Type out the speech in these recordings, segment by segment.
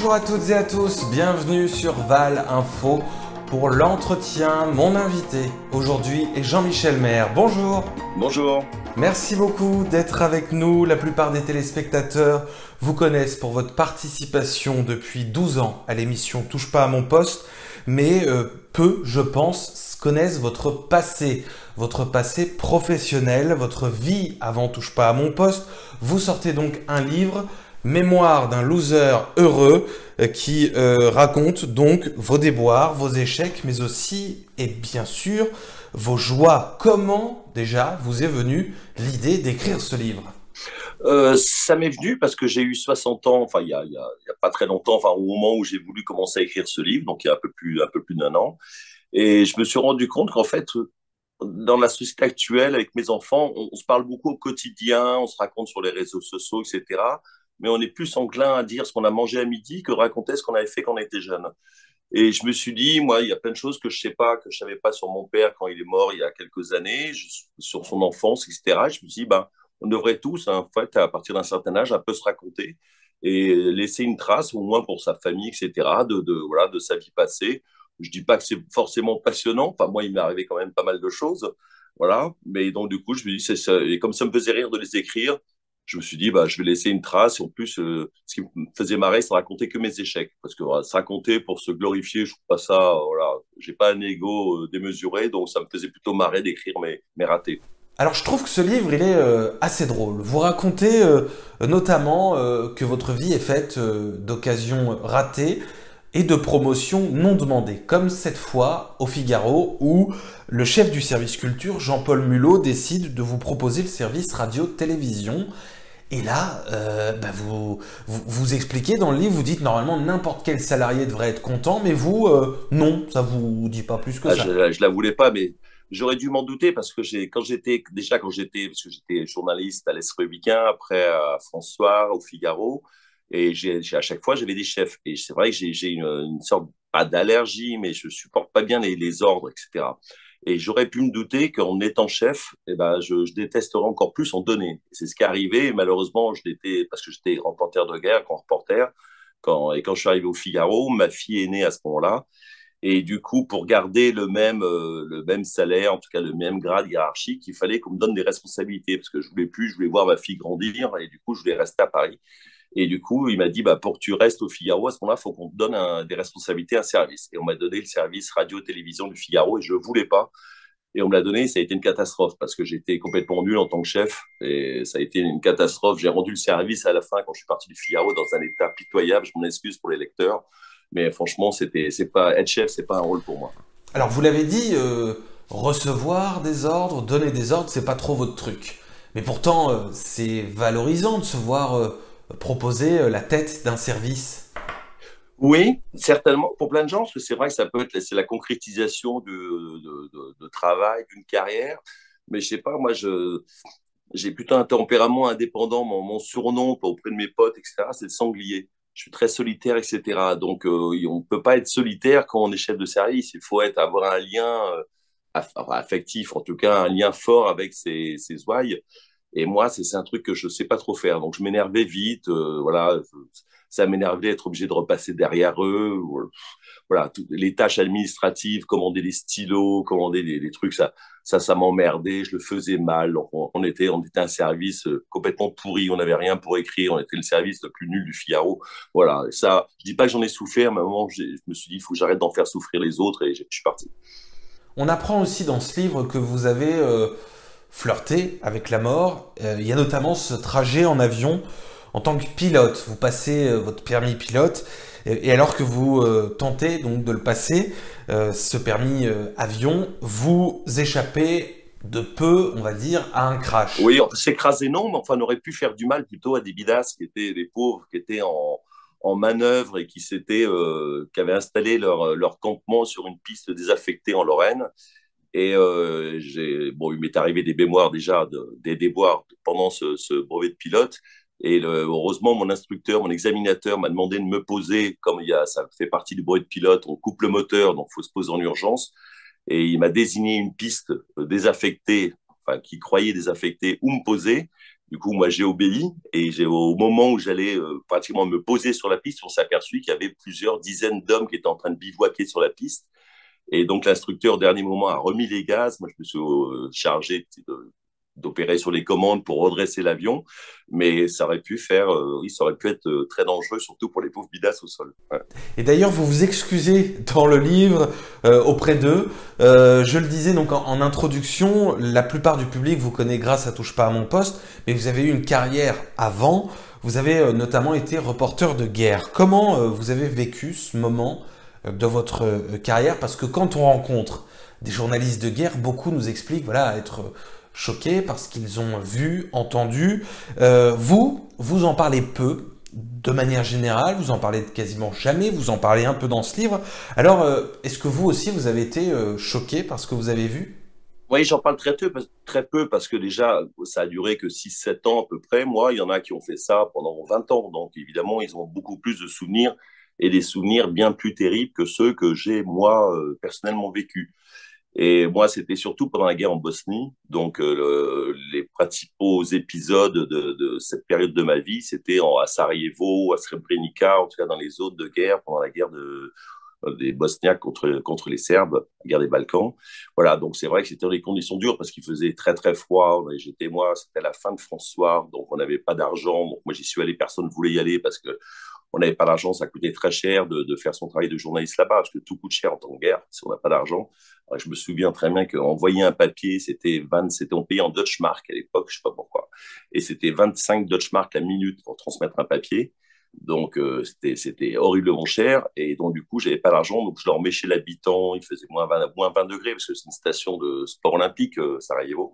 Bonjour à toutes et à tous, bienvenue sur Val Info pour l'entretien. Mon invité aujourd'hui est Jean-Michel Maire. Bonjour. Bonjour. Merci beaucoup d'être avec nous. La plupart des téléspectateurs vous connaissent pour votre participation depuis 12 ans à l'émission Touche pas à mon poste, mais peu, je pense, connaissent votre passé professionnel, votre vie avant Touche pas à mon poste. Vous sortez donc un livre, Mémoire d'un loser heureux, qui raconte donc vos déboires, vos échecs, mais aussi, et bien sûr, vos joies. Comment, déjà, vous est venue l'idée d'écrire ce livre ? Ça m'est venu parce que j'ai eu 60 ans, enfin il y a pas très longtemps, enfin au moment où j'ai voulu commencer à écrire ce livre, donc il y a un peu plus d'un an, et je me suis rendu compte qu'en fait, dans la société actuelle, avec mes enfants, on se parle beaucoup au quotidien, on se raconte sur les réseaux sociaux, etc. Mais on est plus enclin à dire ce qu'on a mangé à midi que raconter ce qu'on avait fait quand on était jeune. Et je me suis dit, moi, il y a plein de choses que je sais pas, que je savais pas sur mon père quand il est mort il y a quelques années, sur son enfance, etc. Et je me suis dit, ben, on devrait tous, hein, en fait, à partir d'un certain âge, un peu se raconter et laisser une trace, au moins pour sa famille, etc., voilà, de sa vie passée. Je dis pas que c'est forcément passionnant. Enfin, moi, il m'est arrivé quand même pas mal de choses. Voilà. Mais donc, du coup, je me dis, c'est ça. Et comme ça me faisait rire de les écrire, je me suis dit, bah, je vais laisser une trace. Et en plus, ce qui me faisait marrer, c'est de raconter que mes échecs. Parce que voilà, se raconter pour se glorifier, je trouve pas ça, voilà, j'ai pas un ego démesuré, donc ça me faisait plutôt marrer d'écrire mes ratés. Alors je trouve que ce livre il est assez drôle. Vous racontez notamment que votre vie est faite d'occasions ratées et de promotions non demandées, comme cette fois au Figaro où le chef du service culture, Jean-Paul Mulot, décide de vous proposer le service radio-télévision. Et là, vous expliquez dans le livre, vous dites normalement n'importe quel salarié devrait être content, mais vous, non, ça vous dit pas plus que Ah, ça. je la voulais pas, mais j'aurais dû m'en douter parce que parce que j'étais journaliste à l'Est républicain, après à François, au Figaro, et à chaque fois j'avais des chefs. Et c'est vrai que j'ai une sorte, pas d'allergie, mais je supporte pas bien les ordres, etc. Et j'aurais pu me douter qu'en étant chef, eh ben, je détesterais encore plus en donner. C'est ce qui est arrivé. Et malheureusement, je l'étais parce que j'étais reporter de guerre, grand reporter. Et quand je suis arrivé au Figaro, ma fille est née à ce moment-là. Et du coup, pour garder le même salaire, en tout cas le même grade hiérarchique, il fallait qu'on me donne des responsabilités parce que je voulais voir ma fille grandir et du coup, je voulais rester à Paris. Et du coup, il m'a dit, bah, pour que tu restes au Figaro, à ce moment-là, il faut qu'on te donne des responsabilités, un service. Et on m'a donné le service radio-télévision du Figaro et je ne voulais pas. Et on me l'a donné, ça a été une catastrophe parce que j'étais complètement nul en tant que chef et ça a été une catastrophe. J'ai rendu le service à la fin quand je suis parti du Figaro dans un état pitoyable. Je m'en excuse pour les lecteurs, mais franchement, c'est pas être chef, c'est pas un rôle pour moi. Alors vous l'avez dit, recevoir des ordres, donner des ordres, c'est pas trop votre truc. Mais pourtant, c'est valorisant de se voir proposer la tête d'un service. Oui, certainement pour plein de gens, parce que c'est vrai que ça peut être c'est la concrétisation de travail, d'une carrière. Mais je sais pas, j'ai plutôt un tempérament indépendant. Mon surnom auprès de mes potes, etc., c'est le sanglier. Je suis très solitaire, etc. Donc, on ne peut pas être solitaire quand on est chef de service. Il faut avoir un lien affectif, en tout cas un lien fort avec ses ouailles. Et moi, c'est un truc que je ne sais pas trop faire. Donc, je m'énervais vite. Voilà, ça m'énervait d'être obligé de repasser derrière eux. Voilà, les tâches administratives, commander des stylos, commander des trucs, ça m'emmerdait. Je le faisais mal. Donc, on était un service complètement pourri. On n'avait rien pour écrire. On était le service le plus nul du Figaro. Voilà, ça, je dis pas que j'en ai souffert, mais à un moment, je me suis dit, il faut que j'arrête d'en faire souffrir les autres et je suis parti. On apprend aussi dans ce livre que vous avez flirté avec la mort. Il y a notamment ce trajet en avion en tant que pilote. Vous passez votre permis pilote et alors que vous tentez donc de le passer, ce permis avion, vous échappez de peu, on va dire, à un crash. Oui, on s'écraser non, mais enfin, on aurait pu faire du mal plutôt à des bidasses qui étaient des pauvres, qui étaient en manœuvre et qui avaient installé leur campement sur une piste désaffectée en Lorraine. Et bon, il m'est arrivé des mémoires déjà, des déboires pendant ce brevet de pilote. Et heureusement, mon instructeur, mon examinateur m'a demandé de me poser, comme ça fait partie du brevet de pilote, on coupe le moteur, donc il faut se poser en urgence. Et il m'a désigné une piste désaffectée, enfin, qui croyait désaffectée, où me poser. Du coup, moi, j'ai obéi et au moment où j'allais pratiquement me poser sur la piste, on s'est aperçu qu'il y avait plusieurs dizaines d'hommes qui étaient en train de bivouaquer sur la piste. Et donc, l'instructeur, au dernier moment, a remis les gaz. Moi, je me suis chargé d'opérer sur les commandes pour redresser l'avion. Mais ça aurait pu faire, oui, ça aurait pu être très dangereux, surtout pour les pauvres bidasses au sol. Ouais. Et d'ailleurs, vous vous excusez dans le livre auprès d'eux. Je le disais donc en introduction, la plupart du public vous connaît grâce à Touche pas à mon poste, mais vous avez eu une carrière avant. Vous avez notamment été reporter de guerre. Comment vous avez vécu ce moment de votre carrière? Parce que quand on rencontre des journalistes de guerre, beaucoup nous expliquent voilà, être choqués parce qu'ils ont vu, entendu. Vous en parlez peu de manière générale, vous en parlez quasiment jamais, vous en parlez un peu dans ce livre. Alors, est-ce que vous aussi, vous avez été choqué par ce que vous avez vu? Oui, j'en parle très peu parce que déjà, ça a duré que 6 7 ans à peu près. Moi, il y en a qui ont fait ça pendant 20 ans. Donc, évidemment, ils ont beaucoup plus de souvenirs et des souvenirs bien plus terribles que ceux que j'ai, moi, personnellement vécus. Et moi, c'était surtout pendant la guerre en Bosnie. Donc, les principaux épisodes de cette période de ma vie, c'était à Sarajevo, à Srebrenica, en tout cas dans les zones de guerre pendant la guerre des Bosniaques contre les Serbes, la guerre des Balkans. Voilà, donc c'est vrai que c'était dans des conditions dures parce qu'il faisait très très froid. C'était la fin de François, donc on n'avait pas d'argent. Donc moi j'y suis allé, personne ne voulait y aller parce que on n'avait pas d'argent, ça coûtait très cher de faire son travail de journaliste là-bas, parce que tout coûte cher en temps de guerre si on n'a pas d'argent. Alors, je me souviens très bien qu'envoyer un papier, on payait en Deutsche Mark à l'époque, je ne sais pas pourquoi, et c'était 25 Deutsche Mark la minute pour transmettre un papier. Donc, c'était horriblement cher. Et donc, du coup, j'avais pas d'argent. Donc, je dormais chez l'habitant. Il faisait moins 20 degrés parce que c'est une station de sport olympique, Sarajevo.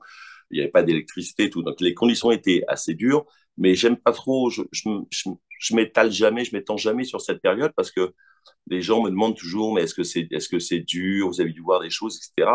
Il n'y avait pas d'électricité et tout. Donc, les conditions étaient assez dures. Mais j'aime pas trop, je m'étale jamais, je m'étends jamais sur cette période parce que les gens me demandent toujours, mais est-ce que c'est dur? Vous avez dû voir des choses, etc.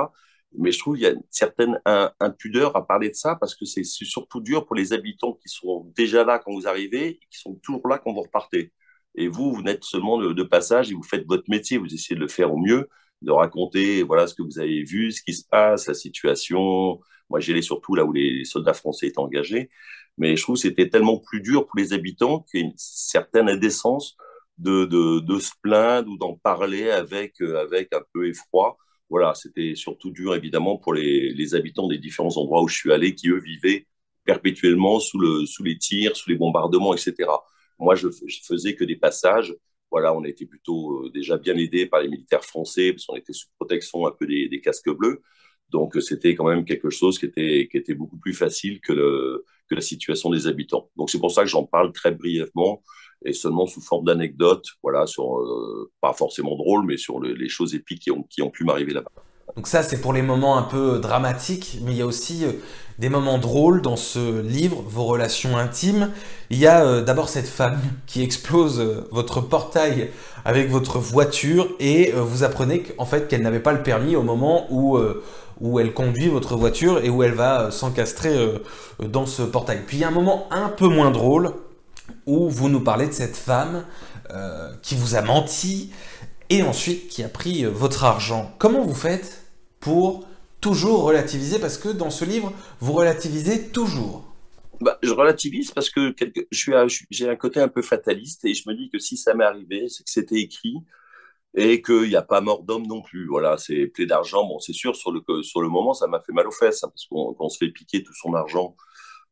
Mais je trouve qu'il y a une certaine impudeur à parler de ça parce que c'est surtout dur pour les habitants qui sont déjà là quand vous arrivez et qui sont toujours là quand vous repartez. Et vous n'êtes seulement de passage et vous faites votre métier, vous essayez de le faire au mieux, de raconter voilà ce que vous avez vu, ce qui se passe, la situation. Moi, j'allais surtout là où les soldats français étaient engagés. Mais je trouve que c'était tellement plus dur pour les habitants qu'il y a une certaine indécence de se plaindre ou d'en parler avec un peu effroi. Voilà, c'était surtout dur évidemment pour les habitants des différents endroits où je suis allé qui, eux, vivaient perpétuellement sous les tirs, sous les bombardements, etc. Moi, je faisais que des passages. Voilà, on a été plutôt déjà bien aidés par les militaires français parce qu'on était sous protection un peu des casques bleus. Donc, c'était quand même quelque chose qui était beaucoup plus facile que la situation des habitants. Donc, c'est pour ça que j'en parle très brièvement et seulement sous forme d'anecdotes, voilà, sur, pas forcément drôles, mais sur les choses épiques qui ont pu m'arriver là-bas. Donc ça, c'est pour les moments un peu dramatiques, mais il y a aussi des moments drôles dans ce livre, vos relations intimes. Il y a d'abord cette femme qui explose votre portail avec votre voiture et vous apprenez qu'en fait qu'elle n'avait pas le permis au moment où elle conduit votre voiture et où elle va s'encastrer dans ce portail. Puis il y a un moment un peu moins drôle où vous nous parlez de cette femme qui vous a menti et ensuite qui a pris votre argent. Comment vous faites pour toujours relativiser? Parce que dans ce livre, vous relativisez toujours. Bah, je relativise parce que j'ai un côté un peu fataliste et je me dis que si ça m'est arrivé, c'est que c'était écrit et qu'il n'y a pas mort d'homme non plus. Voilà, c'est plaie d'argent. Bon, c'est sûr, sur le moment, ça m'a fait mal aux fesses hein, parce qu'on se fait piquer tout son argent.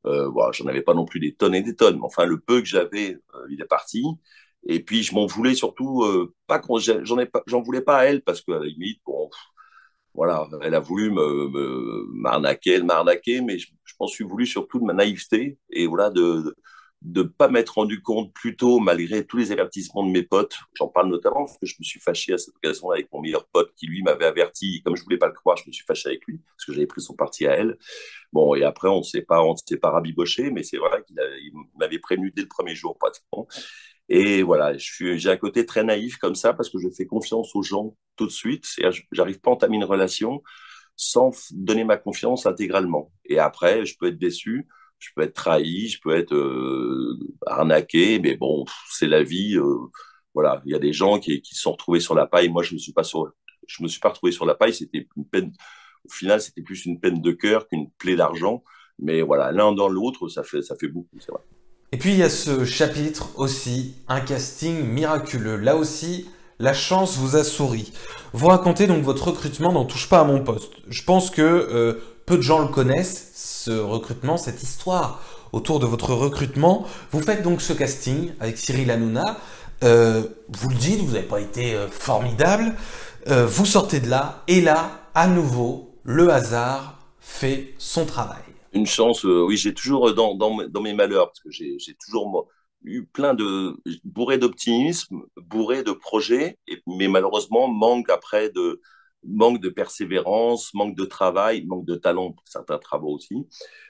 Voilà, j'en avais pas non plus des tonnes et des tonnes, mais enfin, le peu que j'avais, il est parti. Et puis, je m'en voulais surtout, pas qu'on, j'en voulais pas à elle parce qu'à la limite, bon, voilà, elle a voulu m'arnaquer, elle m'a arnaqué, mais je m'en suis voulu surtout de ma naïveté et voilà, de pas m'être rendu compte plus tôt, malgré tous les avertissements de mes potes. J'en parle notamment parce que je me suis fâché à cette occasion avec mon meilleur pote qui, lui, m'avait averti. Comme je voulais pas le croire, je me suis fâché avec lui parce que j'avais pris son parti à elle. Bon, et après, on s'est pas rabiboché, mais c'est vrai il m'avait prévenu dès le premier jour, pratiquement. Et voilà, j'ai un côté très naïf comme ça parce que je fais confiance aux gens tout de suite. J'arrive pas à entamer une relation sans donner ma confiance intégralement. Et après, je peux être déçu, je peux être trahi, je peux être arnaqué, mais bon, c'est la vie. Voilà, il y a des gens qui se sont retrouvés sur la paille. Moi, je me suis pas retrouvé sur la paille. C'était une peine. Au final, c'était plus une peine de cœur qu'une plaie d'argent. Mais voilà, l'un dans l'autre, ça fait beaucoup, c'est vrai. Et puis il y a ce chapitre aussi, un casting miraculeux. Là aussi, la chance vous a souri. Vous racontez donc votre recrutement dans Touche pas à mon poste. Je pense que peu de gens le connaissent, ce recrutement, cette histoire autour de votre recrutement. Vous faites donc ce casting avec Cyril Hanouna. Vous le dites, vous n'avez pas été formidable. Vous sortez de là, et là, à nouveau, le hasard fait son travail. Une chance, oui, j'ai toujours dans mes malheurs, parce que j'ai toujours eu plein bourré d'optimisme, bourré de projets, mais malheureusement manque de persévérance, manque de travail, manque de talent pour certains travaux aussi.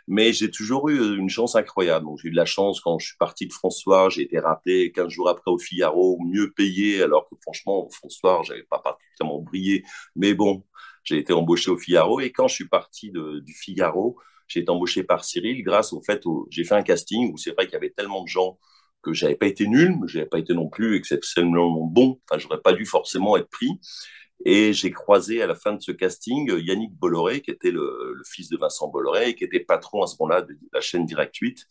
Mais j'ai toujours eu une chance incroyable. Donc j'ai eu de la chance quand je suis parti de François, j'ai été rappelé 15 jours après au Figaro, mieux payé, alors que franchement, au François, j'avais pas particulièrement brillé. Mais bon, j'ai été embauché au Figaro, et quand je suis parti du Figaro, j'ai été embauché par Cyril grâce au fait où j'ai fait un casting où c'est vrai qu'il y avait tellement de gens que j'avais pas été nul, mais j'avais pas été non plus exceptionnellement bon. Enfin, j'aurais pas dû forcément être pris. Et j'ai croisé à la fin de ce casting Yannick Bolloré, qui était le fils de Vincent Bolloré, et qui était patron à ce moment-là de la chaîne Direct 8,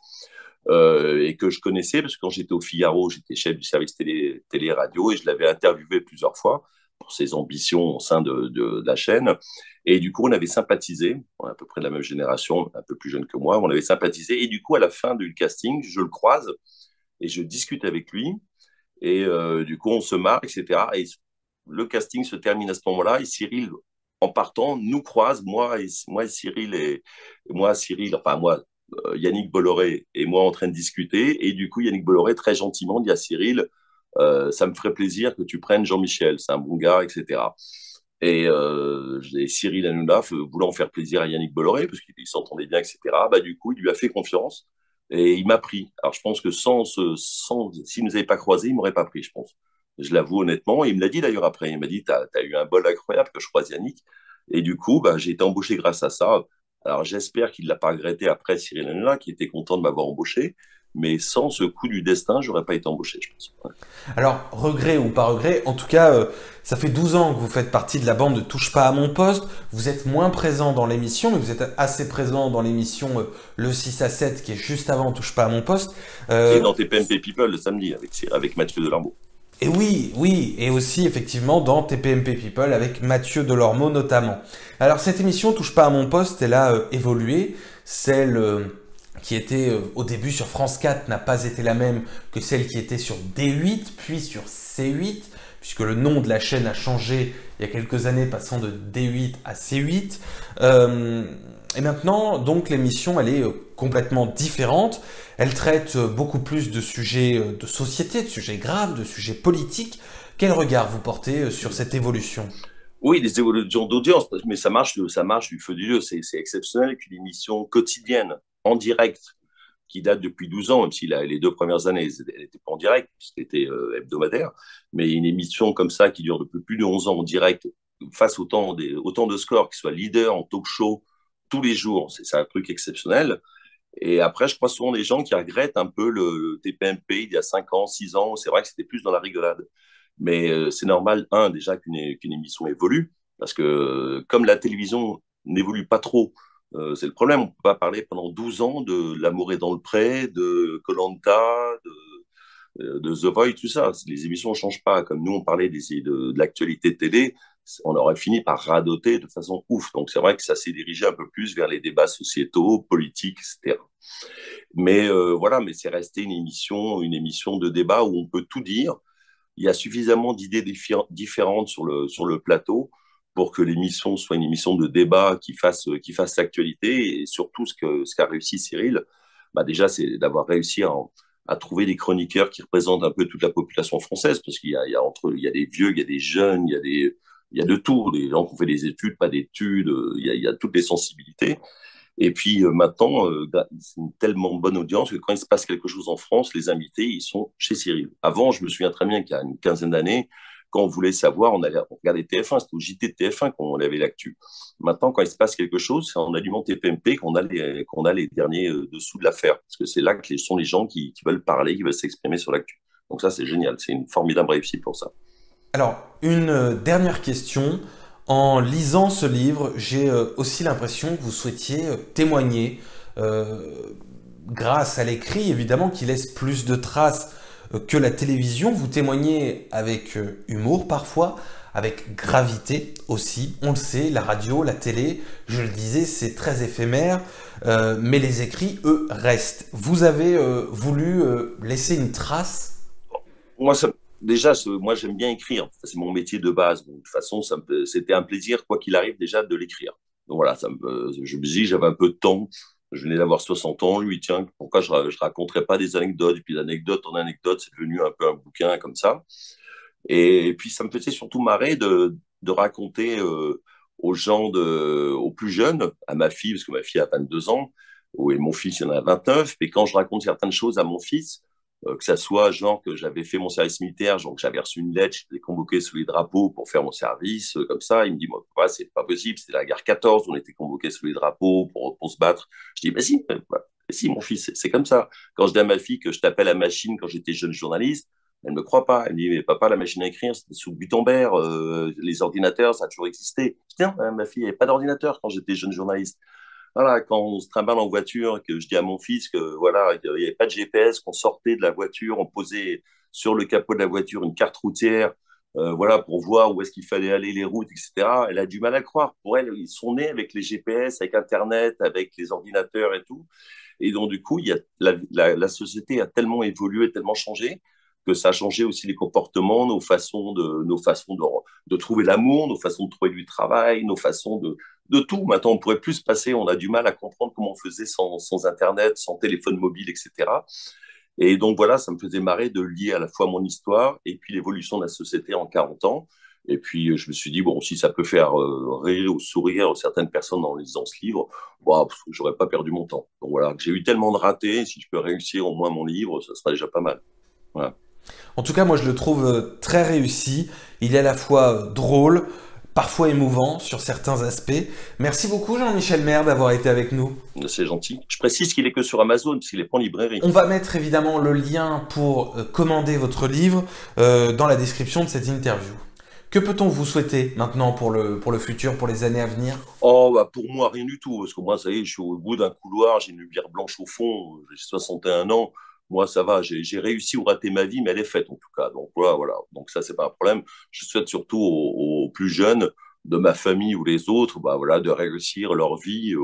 et que je connaissais parce que quand j'étais au Figaro, j'étais chef du service télé-radio, et je l'avais interviewé plusieurs fois pour ses ambitions au sein de la chaîne. Et du coup, on avait sympathisé, on est à peu près de la même génération, un peu plus jeune que moi, on avait sympathisé. Et du coup, à la fin du casting, je le croise et je discute avec lui. Et du coup, on se marre, etc. Et le casting se termine à ce moment-là. Et Cyril, en partant, nous croise, moi et Cyril, enfin moi, Yannick Bolloré et moi en train de discuter. Et du coup, Yannick Bolloré, très gentiment, dit à Cyril, ça me ferait plaisir que tu prennes Jean-Michel, c'est un bon gars, etc. Et Cyril Hanouna, voulant faire plaisir à Yannick Bolloré, parce qu'il s'entendait bien, etc., bah, du coup, il lui a fait confiance et il m'a pris. Alors, je pense que s'il ne nous avait pas croisés, il ne m'aurait pas pris, je pense. Je l'avoue honnêtement. Et il me l'a dit d'ailleurs après. Il m'a dit, t'as eu un bol incroyable que je croise Yannick. Et du coup, bah, j'ai été embauché grâce à ça. Alors, j'espère qu'il ne l'a pas regretté après, Cyril Hanouna, qui était content de m'avoir embauché. Mais sans ce coup du destin, j'aurais pas été embauché, je pense. Ouais. Alors, regret ou pas regret, en tout cas, ça fait 12 ans que vous faites partie de la bande de Touche pas à mon poste. Vous êtes moins présent dans l'émission, mais vous êtes assez présent dans l'émission Le 6 à 7 qui est juste avant Touche pas à mon poste. Qui est Euh, dans TPMP People le samedi avec Mathieu Delarmeau. et oui, oui, et aussi effectivement dans TPMP People avec Mathieu Delormeau notamment. Alors, cette émission Touche pas à mon poste, elle a évolué. Celle qui était au début sur France 4 n'a pas été la même que celle qui était sur D8, puis sur C8, puisque le nom de la chaîne a changé il y a quelques années, passant de D8 à C8. Et maintenant, donc, l'émission, elle est complètement différente. Elle traite beaucoup plus de sujets de société, de sujets graves, de sujets politiques. Quel regard vous portez sur cette évolution? Oui, des évolutions d'audience, mais ça marche du feu du lieu. C'est exceptionnel qu'une émission quotidienne, en direct, qui date depuis 12 ans, même si les 2 premières années, elle n'était pas en direct, c'était hebdomadaire, mais une émission comme ça qui dure depuis plus de 11 ans en direct, face autant de scores, qui soit leader en talk show tous les jours, c'est un truc exceptionnel. Et après, je crois souvent des gens qui regrettent un peu le TPMP il y a 5 ans, 6 ans, c'est vrai que c'était plus dans la rigolade. Mais c'est normal, déjà qu'une émission évolue, parce que comme la télévision n'évolue pas trop, c'est le problème. On ne peut pas parler pendant 12 ans de L'amour est dans le pré, de koh de The Voice, tout ça. Les émissions ne changent pas. Comme nous, on parlait de l'actualité télé, on aurait fini par radoter de façon ouf. Donc c'est vrai que ça s'est dirigé un peu plus vers les débats sociétaux, politiques, etc. Mais voilà, mais c'est resté une émission de débat où on peut tout dire. Il y a suffisamment d'idées différentes sur le plateau pour que l'émission soit une émission de débat qui fasse l'actualité. Et surtout, ce qu'a réussi Cyril, bah déjà, c'est d'avoir réussi à trouver des chroniqueurs qui représentent un peu toute la population française, parce il y a des vieux, il y a des jeunes, il y a de tout, des gens qui ont fait des études, pas d'études, il y a toutes les sensibilités. Et puis maintenant, c'est une tellement bonne audience que quand il se passe quelque chose en France, les invités, ils sont chez Cyril. Avant, je me souviens très bien qu'il y a une quinzaine d'années, quand on voulait savoir, on regardait TF1, c'était au JT de TF1 qu'on avait l'actu. Maintenant, quand il se passe quelque chose, c'est en allumant TPMP qu'on a les derniers dessous de l'affaire. Parce que c'est là que sont les gens qui veulent parler, qui veulent s'exprimer sur l'actu. Donc ça, c'est génial. C'est une formidable réussite pour ça. Alors, une dernière question. En lisant ce livre, j'ai aussi l'impression que vous souhaitiez témoigner grâce à l'écrit, évidemment, qui laisse plus de traces que la télévision. Vous témoignez avec humour parfois, avec gravité aussi. On le sait, la radio, la télé, je le disais, c'est très éphémère, mais les écrits, eux, restent. Vous avez voulu laisser une trace? Moi, moi j'aime bien écrire. C'est mon métier de base. Donc, de toute façon, c'était un plaisir, quoi qu'il arrive, déjà de l'écrire. Donc voilà, je me dis, j'avais un peu de temps. Je venais d'avoir 60 ans. Lui, tiens, pourquoi je raconterais pas des anecdotes? Et puis d'anecdote en anecdote, c'est devenu un peu un bouquin comme ça. Et puis, ça me faisait surtout marrer de raconter aux gens, aux plus jeunes, à ma fille, parce que ma fille a 22 ans, et mon fils, il en a 29. Et quand je raconte certaines choses à mon fils, que ça soit genre que j'avais fait mon service militaire, genre que j'avais reçu une lettre, j'étais convoqué sous les drapeaux pour faire mon service, comme ça, il me dit, moi, papa, c'est pas possible, c'était la guerre 14, on était convoqué sous les drapeaux pour se battre. Je dis, bah si, si, mon fils, c'est comme ça. Quand je dis à ma fille que je tapais la machine quand j'étais jeune journaliste, elle me croit pas. Elle me dit, mais papa, la machine à écrire, c'était sous Gutenberg, les ordinateurs, ça a toujours existé. Je dis, non, ma fille, il n'y avait pas d'ordinateur quand j'étais jeune journaliste. Voilà, quand on se trimballe en voiture, que je dis à mon fils que voilà, il n'y avait pas de GPS, qu'on sortait de la voiture, on posait sur le capot de la voiture une carte routière, voilà, pour voir où est-ce qu'il fallait aller, les routes, etc. Elle a du mal à croire. Pour elle, ils sont nés avec les GPS, avec Internet, avec les ordinateurs et tout. Et donc, du coup, la société a tellement évolué, tellement changé, que ça a changé aussi les comportements, de trouver l'amour, nos façons de trouver du travail, nos façons de tout. Maintenant, on pourrait plus se passer, on a du mal à comprendre comment on faisait sans Internet, sans téléphone mobile, etc. Et donc voilà, ça me faisait marrer de lier à la fois mon histoire et puis l'évolution de la société en 40 ans. Et puis je me suis dit, bon, si ça peut faire rire ou sourire certaines personnes en lisant ce livre, bon, j'aurais pas perdu mon temps. Donc voilà, j'ai eu tellement de ratés, si je peux réussir au moins mon livre, ça sera déjà pas mal. Voilà. En tout cas, moi, je le trouve très réussi. Il est à la fois drôle, parfois émouvant sur certains aspects. Merci beaucoup, Jean-Michel Maire, d'avoir été avec nous. C'est gentil. Je précise qu'il est que sur Amazon, parce qu'il est pas en librairie. On va mettre évidemment le lien pour commander votre livre dans la description de cette interview. Que peut-on vous souhaiter maintenant pour le futur, pour les années à venir? Oh, bah pour moi, rien du tout. Parce que moi, ça y est, je suis au bout d'un couloir, j'ai une lumière blanche au fond, j'ai 61 ans. Moi, ça va, j'ai réussi ou raté ma vie, mais elle est faite en tout cas. Donc voilà. Donc ça, c'est pas un problème. Je souhaite surtout aux plus jeunes de ma famille ou les autres, bah voilà, de réussir leur vie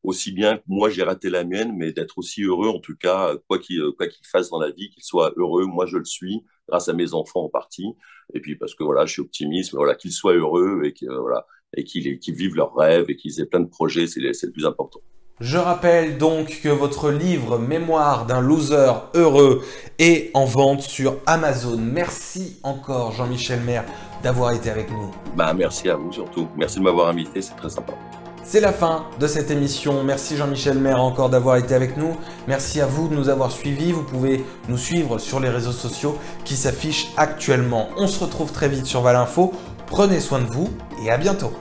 aussi bien que moi j'ai raté la mienne, mais d'être aussi heureux en tout cas, quoi qu'ils fassent dans la vie, qu'ils soient heureux. Moi, je le suis, grâce à mes enfants en partie. Et puis parce que voilà, je suis optimiste, mais voilà, qu'ils soient heureux et voilà, et qu'ils vivent leurs rêves et qu'ils aient plein de projets, c'est le plus important. Je rappelle donc que votre livre Mémoire d'un loser heureux est en vente sur Amazon. Merci encore Jean-Michel Maire d'avoir été avec nous. Bah, merci à vous surtout. Merci de m'avoir invité, c'est très sympa. C'est la fin de cette émission. Merci Jean-Michel Maire encore d'avoir été avec nous. Merci à vous de nous avoir suivis. Vous pouvez nous suivre sur les réseaux sociaux qui s'affichent actuellement. On se retrouve très vite sur Valinfo. Prenez soin de vous et à bientôt.